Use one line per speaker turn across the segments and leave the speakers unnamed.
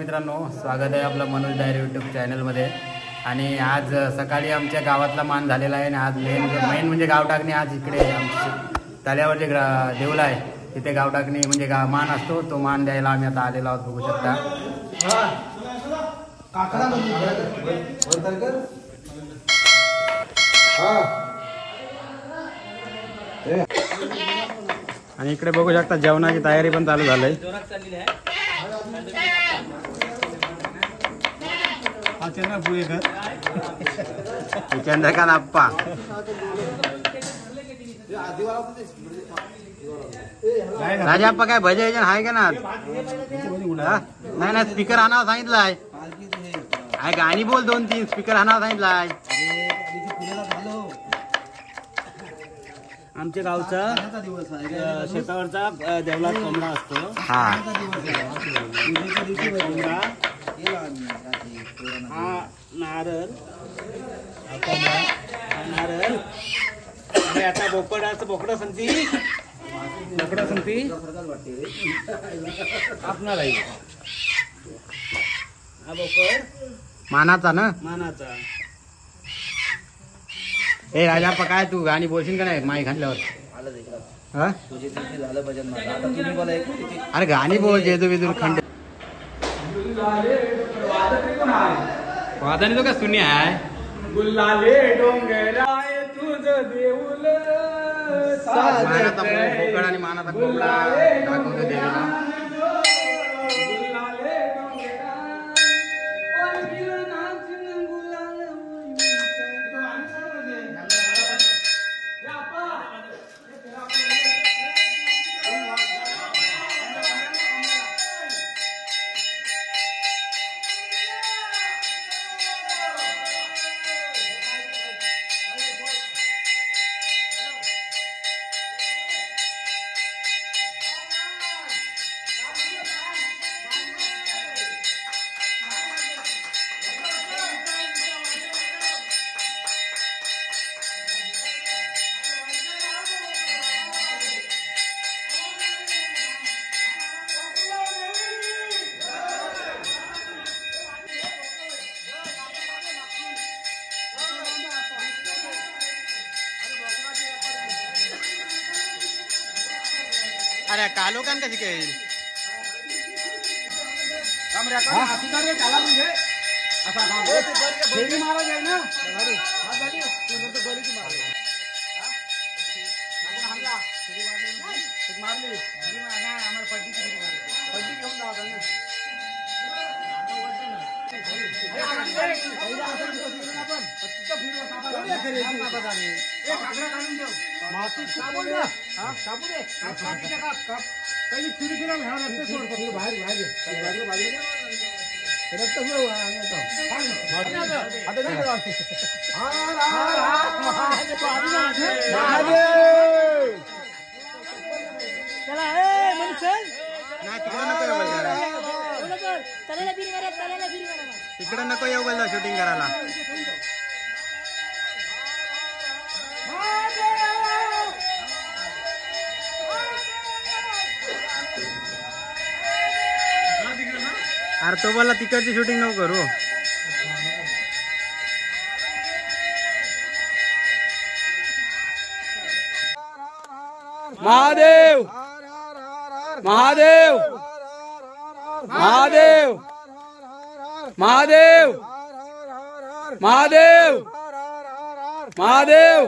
मित्रांनो, स्वागत आहे आपलं मनोज डायरी यूट्यूब चॅनलमध्ये। आणि आज सकाळी आमच्या गावातला मान झालेला आहे आणि आज मेन म्हणजे गाव टाकणी। आज इकडे तळ्यावर जे देऊळ आहे तिथे गाव टाकणी म्हणजे मान असतो, तो मान द्यायला आम्ही आता आलेलो आहोत। बघू शकता आणि इकडे बघू शकता जेवणाची तयारी पण चालू झाली। चंद्रकांत आप्पा राजा आप्पा काय भजे आहे का ना? नाही स्पीकर आणावं सांगितलंय। आहे गाणी बोल 2-3 स्पीकर आणावं सांगितलंय।
आमच्या गावचा शेतावरचा देवळात कोंबडा असतो।
हा
नारळ आणि आता बोकडा संगती आपणार आहे। हा बोकड
मानाचा ना?
मानाचा।
ए राजाप्पा काय तू गाणी बोलशील का नाही माईक घातल्यावर? अरे गाणी बोल जेदू बिदू खंड वादनी तो का सुनी आहे।
गुल्लाले डोंगराय तुझं देऊल
मानाचा बोकड आणि मानाचा कोंबडा दाखवतो देवीला। अरे कालोकान कशी काय येईल? तिकडे नको येऊ बोललो शूटिंग करायला। अरे तो बोला तिकडची शूटिंग नको करू।
महादेव महादेव महादेव महादेव महादेव महादेव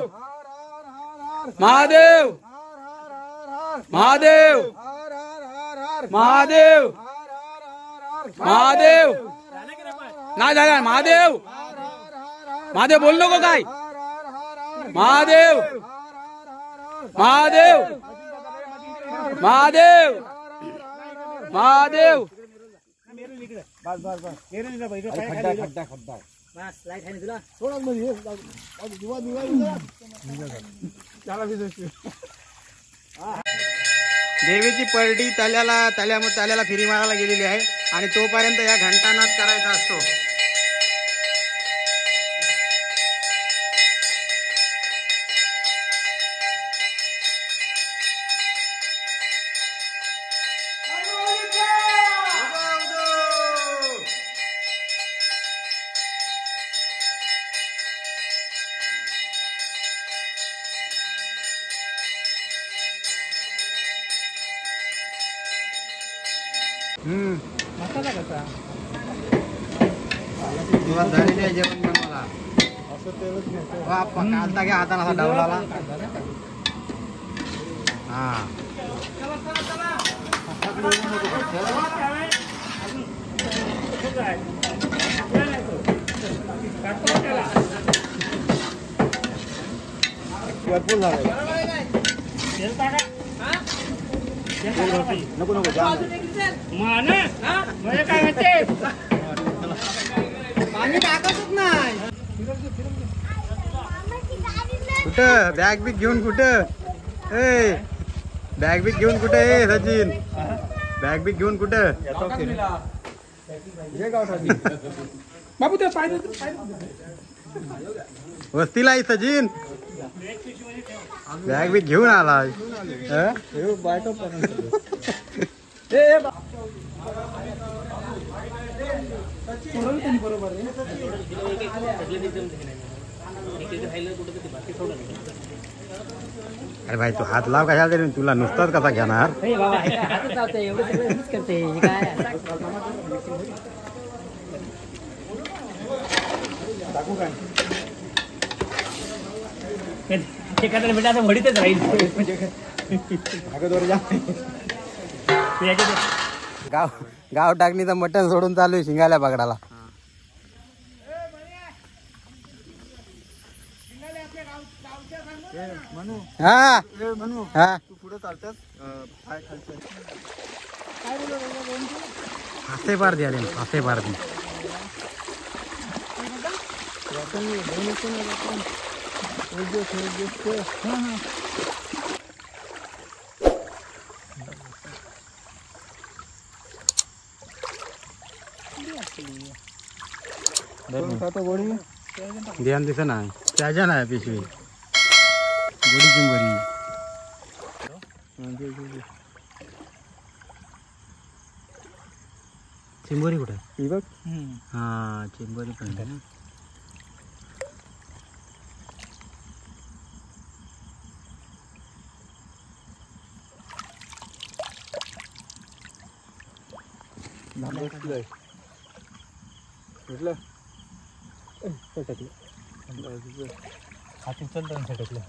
महादेव महादेव महादेव महादेव नाही झाला। महादेव महादेव बोल नको काय? महादेव महादेव महादेव महादेव देवीची परडी तल्याला फिरी मारायला गेलेली आहे आणि तोपर्यंत या घंटानाद करायचा असतो। मसाला कसा तुला झालेली आहे जेवण बनवायला असं तेलच काढता घ्या हाताला असा डवलाला हा भरपूर झालं नको नको जाम पाणी टाकतच नाही कुठं बॅग बिग घेऊन कुठं ए बॅग बिग घेऊन कुठं ए सचिन बॅग बिग घेऊन कुठं
बाबू ते
वस्तीला आहे सचिन बॅग बिग घेऊन आला अरे भाई तू हात लाव कशाला तरी तुला नुसताच कसा घेणार टाकू काय
भेटा वडीतच राहील
गाव गाव टाकणीचं मटण सोडून चालू आहे शिंगाल्या बागडाला हा हा तू पुढे चालतस फासे पार द्या फासे पार दी ध्यान दिसत नाही त्याच्या नाही पिशवी गोडी चिंबोरी चिंबोरी कुठे हा चिंबोरी पण आहे ना हाती चलतं सटकलं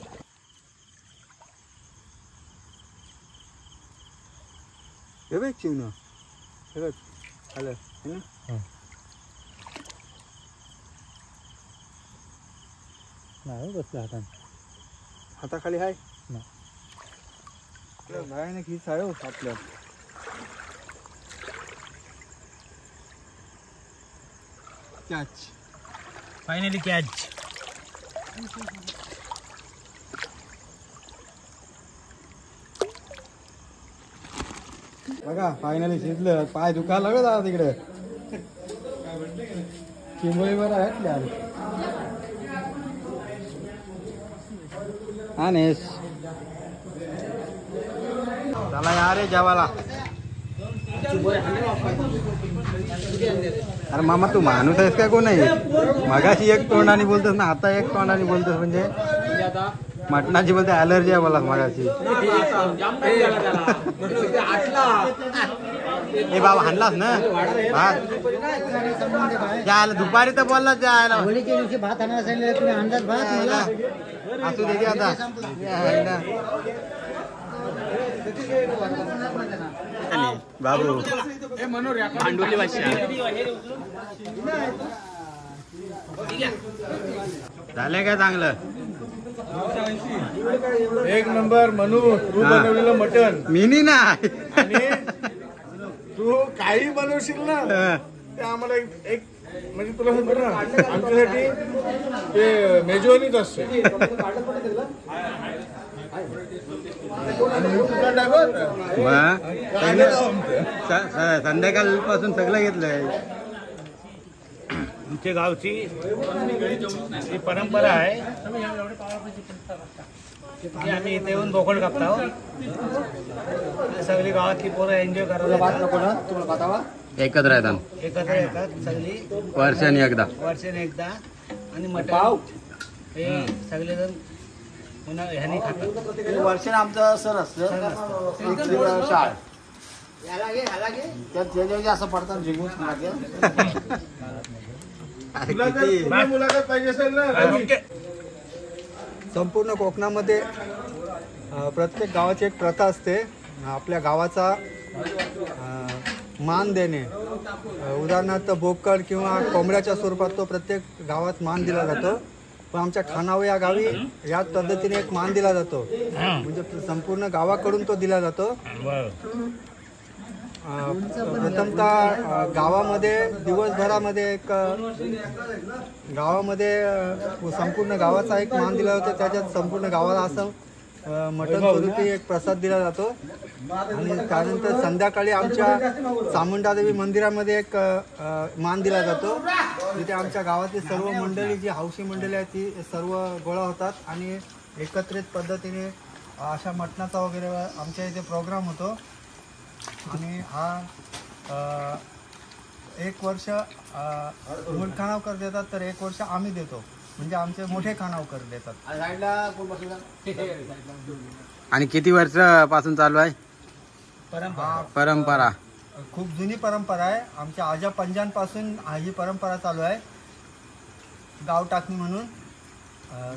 हे बघ चिवणं हे बघ आलं नाही बसलं हाताखाली आहे ना बायाने खीस आहे आपल्या कॅच फायनली कॅच बघा फायनली शिजलं पाय दुखायला लागत आता तिकडे चिंबोळीवर आहेत हा नेस चला यार रे जेवायला अरे मामा तू माणूस आहेस का कोण आहे मगाशी एक तोंडाने बोलतोस ना आता एक तोंडाने बोलतोस म्हणजे मटणाची बोलते ॲलर्जी आहे मला मगाशी ए बाबा हाणलास ना भात जायला दुपारी तर बोलला जायला भात असू दे आता बाबू भांडुली भाषा झालंय का चांगलं
एक नंबर मनू तू बनवलेलं मटण
मिनी नाही
तू काही बनवशील ना ते आम्हाला एक म्हणजे तुला सांगतो ना आमच्यासाठी ते मेजवानीच असते
संध्याकाळ पासून सगळं घेतलंय
आमच्या गावची ही परंपरा आहे की आम्ही इथे येऊन बोकड कापतो सगळी गावातली पोरं एन्जॉय करतात
एकत्र येतात
एकत्र येतात सगळी
वर्षाने
एकदा आणि मटण हे सगळेजण ह्याने खातात
वर्षाने आमचं सण असतं शाळ
असं पडतात जिंकून
अरे किती
मुलाखत पाहिजे असेल ना
संपूर्ण कोकणामध्ये प्रत्येक गावाची एक प्रथा असते आपल्या गावाचा मान देणे. उदाहरणार्थ बोकड किंवा कोंबड्याच्या स्वरूपात तो प्रत्येक गावात मान दिला जातो. पण आमच्या खानावळ या गावी याच पद्धतीने एक मान दिला जातो. म्हणजे संपूर्ण गावाकडून तो दिला जातो. प्रथमतः गावामध्ये दिवसभरामध्ये एक संपूर्ण गावाचा एक मान दिला जातो. त्याच्यात संपूर्ण गावाला असं मटण स्वरूपी एक प्रसाद दिला जातो. आणि त्यानंतर संध्याकाळी आमच्या चामुंडादेवी मंदिरामध्ये एक मान दिला जातो. तिथे आमच्या गावातील सर्व मंडळी जी हौशी मंडळी आहे ती सर्व गोळा होतात आणि एकत्रित पद्धतीने अशा मटणाचा वगैरे आमच्या इथे प्रोग्राम होतो. आणि हा एक वर्ष मूळ खानावकर देतात तर एक वर्ष आम्ही देतो. म्हणजे आमचे मोठे खानावकर देतात.
आणि किती वर्षापासून चालू आहे परंपरा?
खूप जुनी परंपरा आहे. आमच्या आजा पंजांपासून ही परंपरा चालू आहे. गाव टाकणी म्हणून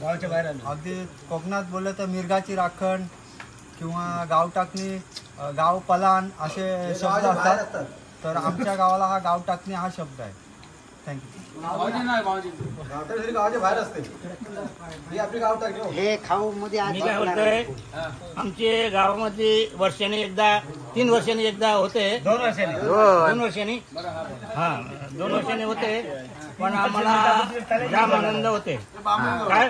गावच्या बाहेर अगदी कोकणात बोललं तर मिरगाची राखण किंवा गाव टाकणी, गाव पलान असे शब्द असतात. तर आमच्या गावाला हा गाव टाकणी हा शब्द आहे. थँक्यू.
हे खाऊ मध्ये मी काय बोलतोय आमचे गावामध्ये वर्षाने एकदा 3 वर्षांनी एकदा होते. 2 वर्षांनी हा 2 वर्षांनी होते. पण आम्हाला जाम आनंद होते. काय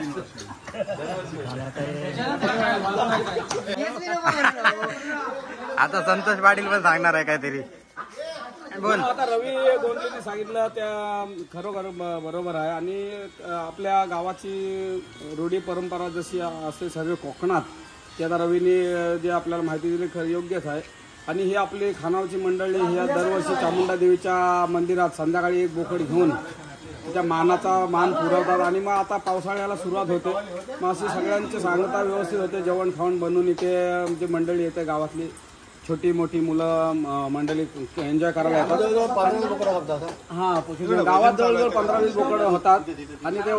आता संतोष पाटील पण सांगणार आहे काहीतरी. बोल.
आता रवी गोंधळेंनी सांगितलं त्या खरोखर बरोबर आहे. आणि आपल्या गावाची रूढी परंपरा जशी असते सर्व कोकणात ती आता रवीने जे आपल्याला माहिती दिली खरं योग्यच आहे. आणि ही आपली खानावळची मंडळी ह्या दरवर्षी चामुंडा देवीच्या मंदिरात संध्याकाळी एक बोकड घेऊन त्या मानाचा मान पुरवतात. आणि मग आता पावसाळ्याला सुरुवात होते. मग अशी सगळ्यांची सांगता व्यवस्थित होते. जेवण खावण बनवून इथे जे मंडळी येते गावातली छोटी मोठी मुलं मंडळी एन्जॉय करायला येतात. हां गावात जवळजवळ 15-20 बोकड होतात. आणि ते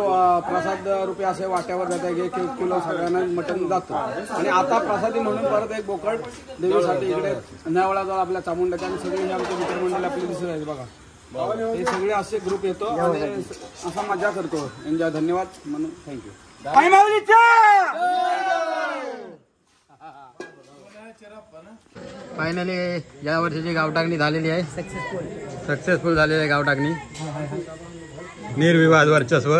प्रसाद रूपी असे वाट्यावर जातात. 1 किलो सगळ्यांना मटण जातं. आणि आता प्रसादी म्हणून परत एक बोकड देवीसाठी इकडे न्यावळाजवळ आपल्या चामुंडाच्या आणि सगळे हे आमचे मित्रमंडळी आपले दिसत आहेत बघा. हे सगळे असे ग्रुप येतो आणि असा मजा करतो एन्जॉय. धन्यवाद म्हणून थँक्यू.
फायनली या वर्षीची गावटाकणी झालेली आहे. सक्सेसफुल झालेली आहे गावटाकणी. निर्विवाद वर्चस्व.